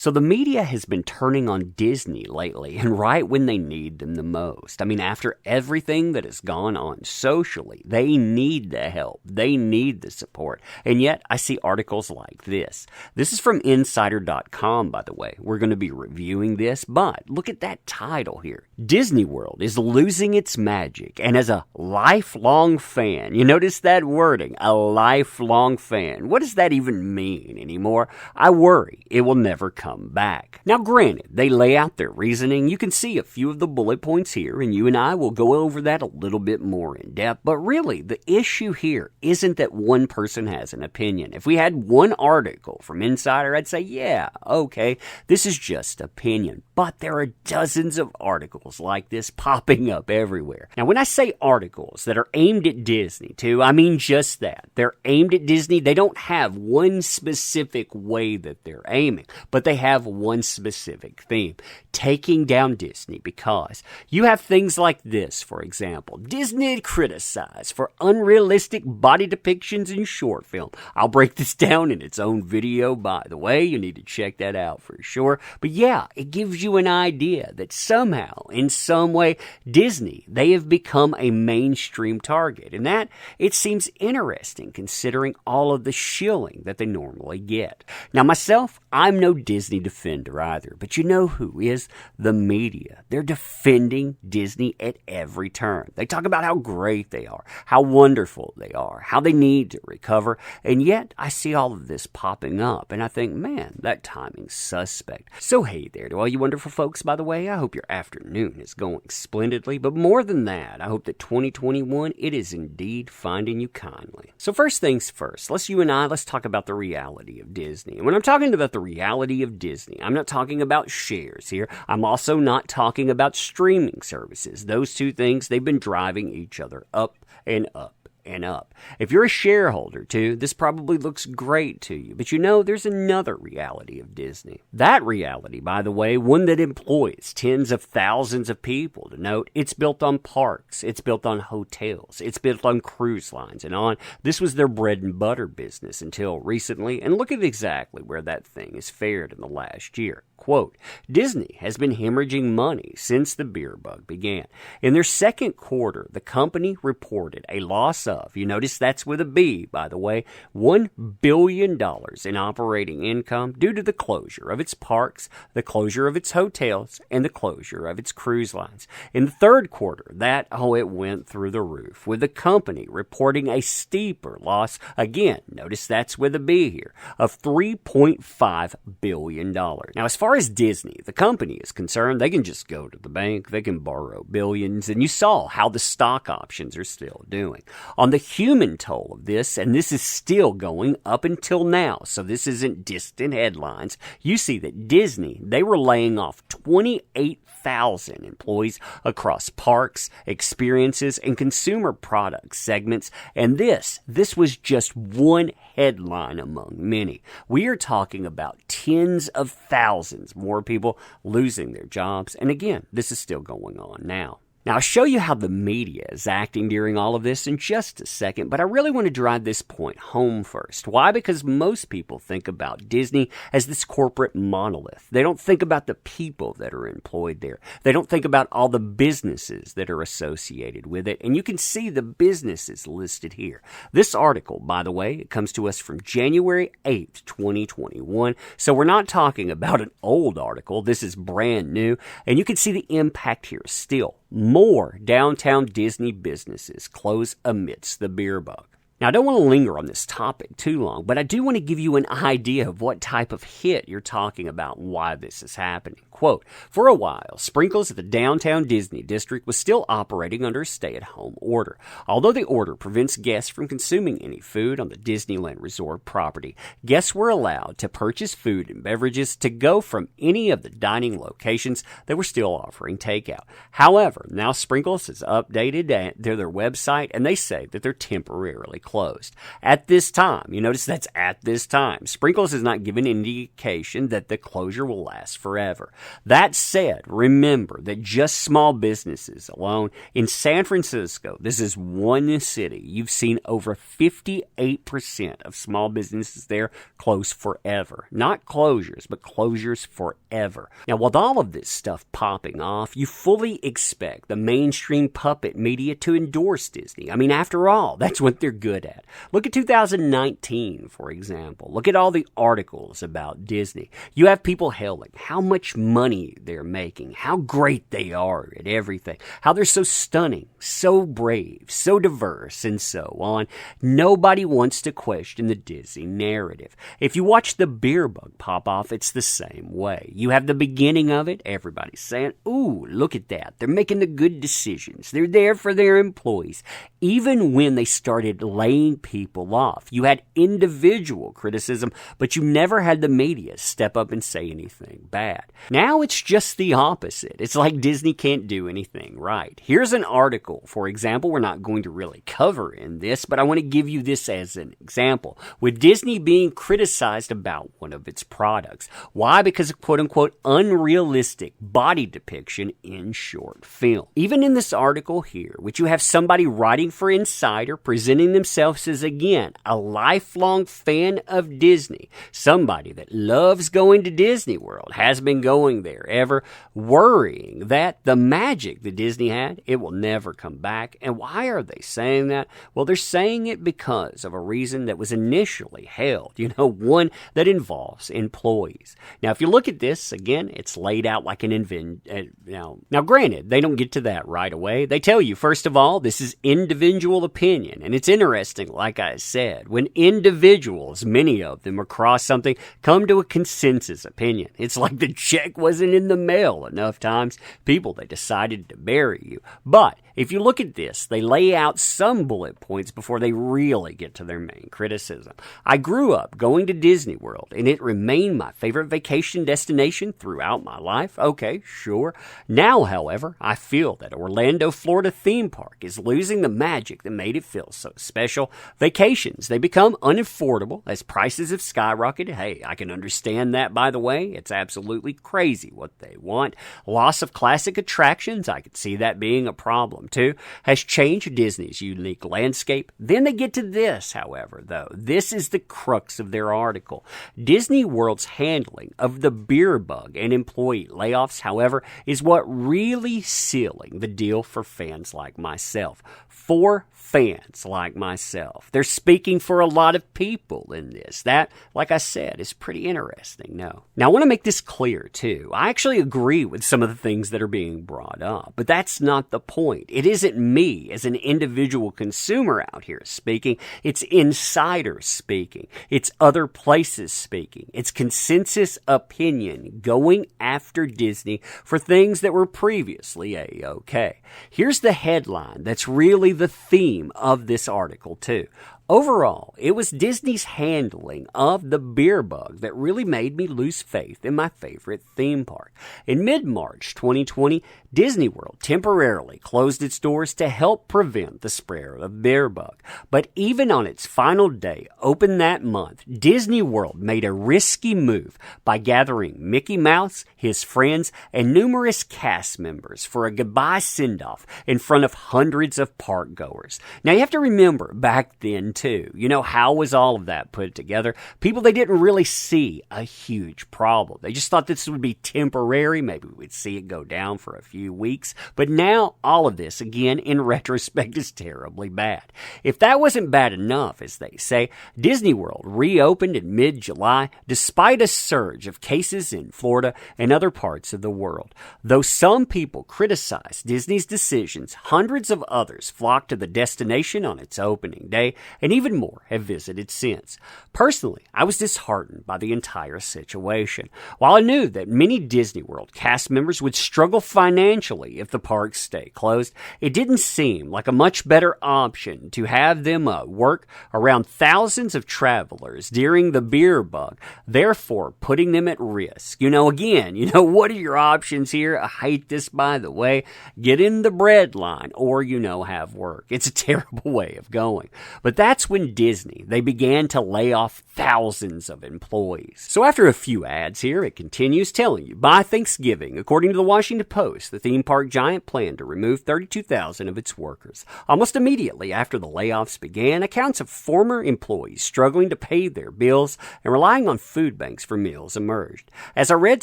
So the media has been turning on Disney lately, and right when they need them the most. I mean, after everything that has gone on socially, they need the help. They need the support. And yet, I see articles like this. This is from Insider.com, by the way. We're going to be reviewing this, but look at that title here. Disney World is losing its magic, and as a lifelong fan, you notice that wording, a lifelong fan. What does that even mean anymore? I worry it will never come back. Now, granted, they lay out their reasoning. You can see a few of the bullet points here, and you and I will go over that a little bit more in depth. But really, the issue here isn't that one person has an opinion. If we had one article from Insider, I'd say, yeah, okay, this is just opinion. But there are dozens of articles like this popping up everywhere. Now, when I say articles that are aimed at Disney, too, I mean just that. They're aimed at Disney. They don't have one specific way that they're aiming, but they have one specific theme, taking down Disney, because you have things like this, for example. Disney criticized for unrealistic body depictions in short film. I'll break this down in its own video, by the way. You need to check that out for sure. But yeah, it gives you an idea that somehow, in some way, Disney, they have become a mainstream target. And that, it seems interesting considering all of the shilling that they normally get. Now, myself, I'm no Disney defender either, but you know who is? The media. They're defending Disney at every turn. They talk about how great they are, how wonderful they are, how they need to recover, and yet I see all of this popping up, and I think, man, that timing's suspect. So hey there to all you wonderful folks, by the way, I hope your afternoon is going splendidly, but more than that, I hope that 2021, it is indeed finding you kindly. So first things first, let's talk about the reality of Disney. And when I'm talking about the reality of Disney, I'm not talking about shares here. I'm also not talking about streaming services. Those two things, they've been driving each other up and up and up. If you're a shareholder too, this probably looks great to you, but you know there's another reality of Disney. That reality, by the way, one that employs tens of thousands of people. To note, it's built on parks, it's built on hotels, it's built on cruise lines and on. This was their bread and butter business until recently, and look at exactly where that thing has fared in the last year. Quote, Disney has been hemorrhaging money since the beer bug began. In their second quarter, the company reported a loss of, you notice that's with a B, by the way, $1 billion in operating income due to the closure of its parks, the closure of its hotels, and the closure of its cruise lines. In the third quarter, it went through the roof, with the company reporting a steeper loss, again, notice that's with a B here, of $3.5 billion. Now, as far as Disney, the company, is concerned, they can just go to the bank, they can borrow billions, and you saw how the stock options are still doing. On the human toll of this, and this is still going up until now, so this isn't distant headlines, you see that Disney, they were laying off 28,000 employees across parks, experiences, and consumer product segments, and this was just one headline among many. We are talking about tens of thousands more people losing their jobs, and again, this is still going on now. Now, I'll show you how the media is acting during all of this in just a second, but I really want to drive this point home first. Why? Because most people think about Disney as this corporate monolith. They don't think about the people that are employed there. They don't think about all the businesses that are associated with it, and you can see the businesses listed here. This article, by the way, it comes to us from January 8th, 2021, so we're not talking about an old article. This is brand new, and you can see the impact here still. More downtown Disney businesses close amidst the beer bug. Now, I don't want to linger on this topic too long, but I do want to give you an idea of what type of hit you're talking about and why this is happening. Quote, for a while, Sprinkles at the downtown Disney district was still operating under a stay-at-home order. Although the order prevents guests from consuming any food on the Disneyland Resort property, guests were allowed to purchase food and beverages to go from any of the dining locations that were still offering takeout. However, now Sprinkles has updated their website, and they say that they're temporarily closed. At this time, you notice that's at this time. Sprinkles has not given indication that the closure will last forever. That said, remember that just small businesses alone in San Francisco, this is one city, you've seen over 58% of small businesses there close forever. Not closures, but closures forever. Now, with all of this stuff popping off, you fully expect the mainstream puppet media to endorse Disney. I mean, after all, that's what they're good at. Look at 2019, for example. Look at all the articles about Disney. You have people hailing how much money they're making, how great they are at everything, how they're so stunning, so brave, so diverse, and so on. Nobody wants to question the Disney narrative. If you watch the beer bug pop off, it's the same way. You have the beginning of it, everybody's saying, ooh, look at that. They're making the good decisions. They're there for their employees. Even when they started laying people off, you had individual criticism, but you never had the media step up and say anything bad. Now it's just the opposite. It's like Disney can't do anything right. Here's an article, for example, we're not going to really cover in this, but I want to give you this as an example. With Disney being criticized about one of its products. Why? Because of quote-unquote unrealistic body depiction in short film. Even in this article here, which you have somebody writing for Insider, presenting themselves as, again, a lifelong fan of Disney, somebody that loves going to Disney World, has been going there ever, worrying that the magic that Disney had, it will never come back. And why are they saying that? Well, they're saying it because of a reason that was initially held, one that involves employees. Now, if you look at this, again, it's laid out like an Now, granted, they don't get to that right away. They tell you, first of all, this is individual opinion. And it's interesting, like I said, when individuals, many of them across something, come to a consensus opinion. It's like the check wasn't in the mail enough times. People, they decided to bury you. But if you look at this, they lay out some bullet points before they really get to their main criticism. I grew up going to Disney World, and it remained my favorite vacation destination throughout my life. Okay, sure. Now, however, I feel that Orlando, Florida theme park is losing the magic that made it feel so special. Vacations, they become unaffordable as prices have skyrocketed. Hey, I can understand that, by the way. It's absolutely crazy what they want. Loss of classic attractions, I could see that being a problem too, has changed Disney's unique landscape. Then they get to this, however, though. This is the crux of their article. Disney World's handling of the beer bug and employee layoffs, however, is what really sealing the deal for fans like myself. For fans like myself. They're speaking for a lot of people in this. That, like I said, is pretty interesting. Now I want to make this clear, too. I actually agree with some of the things that are being brought up, but that's not the point. It isn't me as an individual consumer out here speaking. It's insiders speaking. It's other places speaking. It's consensus opinion going after Disney for things that were previously A-OK. Here's the headline that's really the theme of this article, too. Overall, it was Disney's handling of the beer bug that really made me lose faith in my favorite theme park. In mid-March 2020, Disney World temporarily closed its doors to help prevent the spread of the beer bug. But even on its final day, open that month, Disney World made a risky move by gathering Mickey Mouse, his friends, and numerous cast members for a goodbye send-off in front of hundreds of park goers. Now, you have to remember, back then, too, how was all of that put together? People, they didn't really see a huge problem. They just thought this would be temporary. Maybe we'd see it go down for a few weeks. But now, all of this, again, in retrospect, is terribly bad. If that wasn't bad enough, as they say, Disney World reopened in mid-July despite a surge of cases in Florida and other parts of the world. Though some people criticized Disney's decisions, hundreds of others flocked to the destination on its opening day, and even more have visited since. Personally, I was disheartened by the entire situation. While I knew that many Disney World cast members would struggle financially if the parks stay closed, it didn't seem like a much better option to have them work around thousands of travelers during the beer bug, therefore putting them at risk. What are your options here? I hate this, by the way. Get in the bread line or, have work. It's a terrible way of going. But that that's when Disney, they began to lay off thousands of employees. So after a few ads here, it continues telling you, by Thanksgiving, according to the Washington Post, the theme park giant planned to remove 32,000 of its workers. Almost immediately after the layoffs began, accounts of former employees struggling to pay their bills and relying on food banks for meals emerged. As I read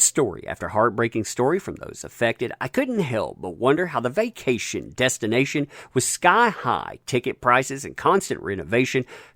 story after heartbreaking story from those affected, I couldn't help but wonder how the vacation destination with sky-high ticket prices and constant renovation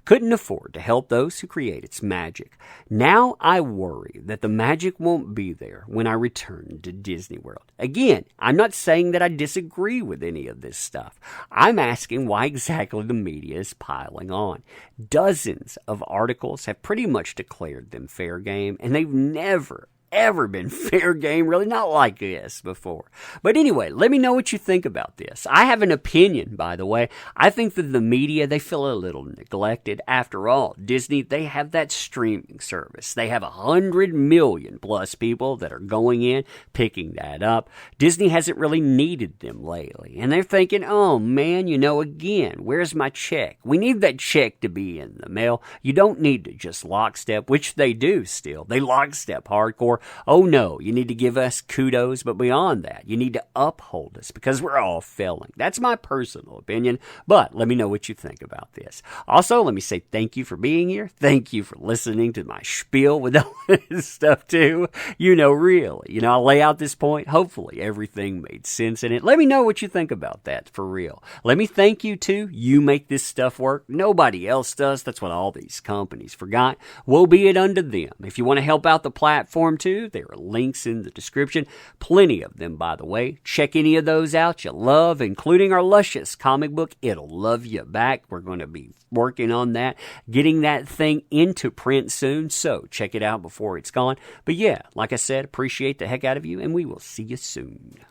couldn't afford to help those who create its magic. Now I worry that the magic won't be there when I return to Disney World. Again, I'm not saying that I disagree with any of this stuff. I'm asking why exactly the media is piling on. Dozens of articles have pretty much declared them fair game, and they've never ever been fair game, really not like this before. But anyway, let me know what you think about this. I have an opinion, by the way. I think that the media, they feel a little neglected. After all, Disney, they have that streaming service. They have 100 million plus people that are going in, picking that up. Disney hasn't really needed them lately. And they're thinking, oh man, again, where's my check? We need that check to be in the mail. You don't need to just lockstep, which they do still. They lockstep hardcore. Oh no, you need to give us kudos, but beyond that, you need to uphold us because we're all failing. That's my personal opinion, but let me know what you think about this. Also, let me say thank you for being here. Thank you for listening to my spiel with all this stuff too. Really, I lay out this point. Hopefully everything made sense in it. Let me know what you think about that for real. Let me thank you too. You make this stuff work. Nobody else does. That's what all these companies forgot. Woe be it unto them. If you want to help out the platform too, there are links in the description. Plenty of them, by the way. Check any of those out you love, including our luscious comic book, It'll Love You Back. We're going to be working on that, getting that thing into print soon, so check it out before it's gone. But yeah, like I said, appreciate the heck out of you, and we will see you soon.